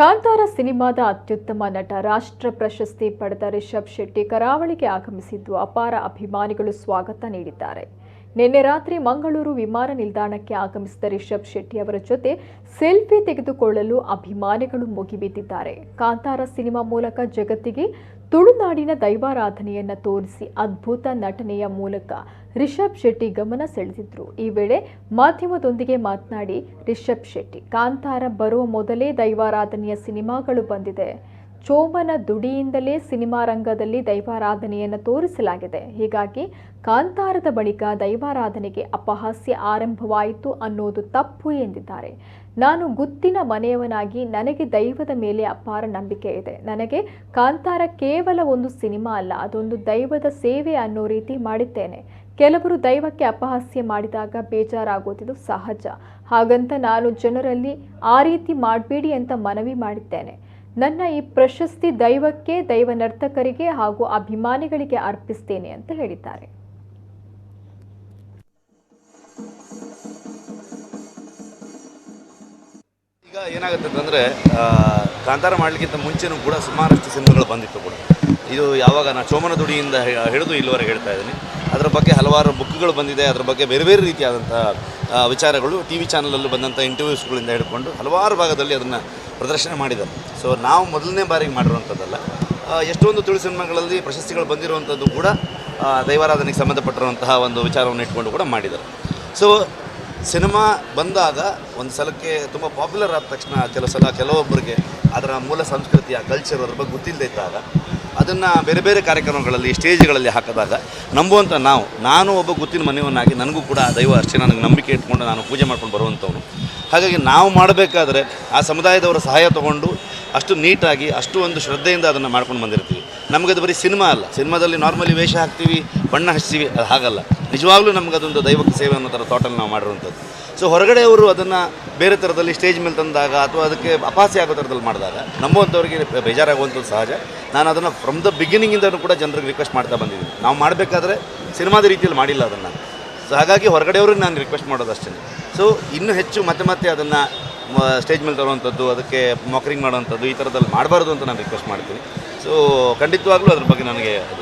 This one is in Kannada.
ಕಾಂತಾರ ಸಿನಿಮಾದ ಅತ್ಯುತ್ತಮ ನಟ ರಾಷ್ಟ್ರ ಪ್ರಶಸ್ತಿ ಪಡೆದ ರಿಷಬ್ ಶೆಟ್ಟಿ ಕರಾವಳಿಗೆ ಆಗಮಿಸಿದ್ದು ಅಪಾರ ಅಭಿಮಾನಿಗಳು ಸ್ವಾಗತ ನೀಡಿದ್ದಾರೆ. ನಿನ್ನೆ ರಾತ್ರಿ ಮಂಗಳೂರು ವಿಮಾನ ನಿಲ್ದಾಣಕ್ಕೆ ಆಗಮಿಸಿದ ರಿಷಬ್ ಶೆಟ್ಟಿ ಅವರ ಜೊತೆ ಸೆಲ್ಫಿ ತೆಗೆದುಕೊಳ್ಳಲು ಅಭಿಮಾನಿಗಳು ಮುಗಿಬಿದ್ದಿದ್ದಾರೆ. ಕಾಂತಾರ ಸಿನಿಮಾ ಮೂಲಕ ಜಗತ್ತಿಗೆ ತುಳುನಾಡಿನ ದೈವಾರಾಧನೆಯನ್ನು ತೋರಿಸಿ ಅದ್ಭುತ ನಟನೆಯ ಮೂಲಕ ರಿಷಬ್ ಶೆಟ್ಟಿ ಗಮನ ಸೆಳೆದಿದ್ರು. ಈ ವೇಳೆ ಮಾಧ್ಯಮದೊಂದಿಗೆ ಮಾತನಾಡಿ ರಿಷಬ್ ಶೆಟ್ಟಿ, ಕಾಂತಾರ ಬರುವ ಮೊದಲೇ ದೈವಾರಾಧನೆಯ ಸಿನಿಮಾಗಳು ಬಂದಿದೆ. ಚೋಮನ ದುಡಿಯಿಂದಲೇ ಸಿನಿಮಾ ರಂಗದಲ್ಲಿ ದೈವಾರಾಧನೆಯನ್ನು ತೋರಿಸಲಾಗಿದೆ. ಹೀಗಾಗಿ ಕಾಂತಾರದ ಬಳಿಕ ದೈವಾರಾಧನೆಗೆ ಅಪಹಾಸ್ಯ ಆರಂಭವಾಯಿತು ಅನ್ನೋದು ತಪ್ಪು ಎಂದಿದ್ದಾರೆ. ನಾನು ಗುತ್ತಿನ ಮನೆಯವನಾಗಿ ನನಗೆ ದೈವದ ಮೇಲೆ ಅಪಾರ ನಂಬಿಕೆ ಇದೆ. ನನಗೆ ಕಾಂತಾರ ಕೇವಲ ಒಂದು ಸಿನಿಮಾ ಅಲ್ಲ, ಅದೊಂದು ದೈವದ ಸೇವೆ ಅನ್ನೋ ರೀತಿ ಮಾಡಿದ್ದೇನೆ. ಕೆಲವರು ದೈವಕ್ಕೆ ಅಪಹಾಸ್ಯ ಮಾಡಿದಾಗ ಬೇಜಾರಾಗೋದು ಸಹಜ. ಹಾಗಂತ ನಾನು ಜನರಲ್ಲಿ ಆ ರೀತಿ ಮಾಡಬೇಡಿ ಅಂತ ಮನವಿ ಮಾಡಿದ್ದೇನೆ. ನನ್ನ ಈ ಪ್ರಶಸ್ತಿ ದೈವಕ್ಕೆ, ದೈವ ನರ್ತಕರಿಗೆ ಹಾಗೂ ಅಭಿಮಾನಿಗಳಿಗೆ ಅರ್ಪಿಸ್ತೇನೆ ಅಂತ ಹೇಳಿದ್ದಾರೆ. ಈಗ ಏನಾಗುತ್ತೆ ಅಂದರೆ ಕಾಂತಾರ ಮಾಡಲಿಕ್ಕಿಂತ ಮುಂಚೆನೂ ಕೂಡ ಸುಮಾರಷ್ಟು ಸಿನಿಮಾಗಳು ಬಂದಿತ್ತು ಕೂಡ. ಇದು ಯಾವಾಗ ನಾನು ಚೋಮನ ದುಡಿಯಿಂದ ಹಿಡಿದು ಇಲ್ಲಿವರೆಗೆ ಹೇಳ್ತಾ ಇದ್ದೀನಿ. ಅದರ ಬಗ್ಗೆ ಹಲವಾರು ಬುಕ್ಗಳು ಬಂದಿದೆ. ಅದರ ಬಗ್ಗೆ ಬೇರೆ ಬೇರೆ ರೀತಿಯಾದಂಥ ವಿಚಾರಗಳು ಟಿ ವಿ ಚಾನಲಲ್ಲೂ ಬಂದಂಥ ಇಂಟರ್ವ್ಯೂಸ್ಗಳಿಂದ ಹಿಡ್ಕೊಂಡು ಹಲವಾರು ಭಾಗದಲ್ಲಿ ಅದನ್ನು ಪ್ರದರ್ಶನ ಮಾಡಿದ್ದಾರೆ. ಸೊ ನಾವು ಮೊದಲನೇ ಬಾರಿಗೆ ಮಾಡಿರುವಂಥದ್ದಲ್ಲ. ಎಷ್ಟೊಂದು ತುಳು ಸಿನಿಮಾಗಳಲ್ಲಿ ಪ್ರಶಸ್ತಿಗಳು ಬಂದಿರುವಂಥದ್ದು ಕೂಡ ದೈವಾರಾಧನೆಗೆ ಸಂಬಂಧಪಟ್ಟಿರುವಂತಹ ಒಂದು ವಿಚಾರವನ್ನು ಇಟ್ಕೊಂಡು ಕೂಡ ಮಾಡಿದ್ದಾರೆ. ಸೊ ಸಿನಿಮಾ ಬಂದಾಗ ಒಂದು ಸಲಕ್ಕೆ ತುಂಬ ಪಾಪ್ಯುಲರ್ ಆದ ತಕ್ಷಣ ಕೆಲವೊಬ್ಬರಿಗೆ ಅದರ ಮೂಲ ಸಂಸ್ಕೃತಿ, ಆ ಕಲ್ಚರ್ ಅದ್ರ ಬಗ್ಗೆ ಗೊತ್ತಿಲ್ಲದೆ ಇದ್ದಾಗ ಅದನ್ನು ಬೇರೆ ಬೇರೆ ಕಾರ್ಯಕ್ರಮಗಳಲ್ಲಿ, ಸ್ಟೇಜ್ಗಳಲ್ಲಿ ಹಾಕಿದಾಗ ನಂಬುವಂಥ ನಾನು ಒಬ್ಬ ಗುತ್ತಿನ ಮನೆಯವನಾಗಿ ನನಗೂ ಕೂಡ ಆ ದೈವ ಅಷ್ಟೇ ನನಗೆ ನಂಬಿಕೆ ಇಟ್ಕೊಂಡು ನಾನು ಪೂಜೆ ಮಾಡ್ಕೊಂಡು ಬರುವಂಥವನು. ಹಾಗಾಗಿ ನಾವು ಮಾಡಬೇಕಾದ್ರೆ ಆ ಸಮುದಾಯದವರ ಸಹಾಯ ತೊಗೊಂಡು ಅಷ್ಟು ನೀಟಾಗಿ, ಅಷ್ಟು ಒಂದು ಶ್ರದ್ಧೆಯಿಂದ ಅದನ್ನು ಮಾಡ್ಕೊಂಡು ಬಂದಿರ್ತೀವಿ. ನಮಗದು ಬರೀ ಸಿನಿಮಾ ಅಲ್ಲ. ಸಿನಿಮಾದಲ್ಲಿ ನಾರ್ಮಲಿ ವೇಷ ಹಾಕ್ತೀವಿ, ಬಣ್ಣ ಹಚ್ತೀವಿ, ಅದು ಹಾಗಲ್ಲ. ನಿಜವಾಗ್ಲೂ ನಮಗದೊಂದು ದೈವಕ್ಕೆ ಸೇವೆ ಅನ್ನೋ ಥರ ಥಾಟಲ್ಲಿ ನಾವು ಮಾಡಿರುವಂಥದ್ದು. ಸೊ ಹೊರಗಡೆಯವರು ಅದನ್ನು ಬೇರೆ ಥರದಲ್ಲಿ ಸ್ಟೇಜ್ ಮೇಲೆ ತಂದಾಗ ಅಥವಾ ಅದಕ್ಕೆ ಅಪಹಾಸ್ಯ ಆಗೋ ಥರದಲ್ಲಿ ಮಾಡಿದಾಗ ನಮ್ಮಂಥವ್ರಿಗೆ ಬೇಜಾರಾಗುವಂಥದ್ದು ಸಹಜ. ನಾನು ಅದನ್ನು ಫ್ರಮ್ ದ ಬಿಗಿನಿಂಗಿಂದಲೂ ಕೂಡ ಜನರಿಗೆ ರಿಕ್ವೆಸ್ಟ್ ಮಾಡ್ತಾ ಬಂದಿದ್ದೀನಿ. ನಾವು ಮಾಡಬೇಕಾದ್ರೆ ಸಿನಿಮಾದ ರೀತಿಯಲ್ಲಿ ಮಾಡಿಲ್ಲ ಅದನ್ನು. ಸೊ ಹಾಗಾಗಿ ಹೊರಗಡೆಯವ್ರಿಗೆ ನಾನು ರಿಕ್ವೆಸ್ಟ್ ಮಾಡೋದು ಅಷ್ಟೇ. ಸೊ ಇನ್ನೂ ಹೆಚ್ಚು ಮತ್ತೆ ಅದನ್ನು ಸ್ಟೇಜ್ ಮೇಲೆ ತರುವಂಥದ್ದು, ಅದಕ್ಕೆ ಮಾಕರಿಂಗ್ ಮಾಡುವಂಥದ್ದು ಈ ಥರದಲ್ಲಿ ಮಾಡಬಾರ್ದು ಅಂತ ನಾನು ರಿಕ್ವೆಸ್ಟ್ ಮಾಡ್ತೀನಿ. ಸೊ ಖಂಡಿತವಾಗ್ಲೂ ಅದ್ರ ಬಗ್ಗೆ ನನಗೆ ಅದು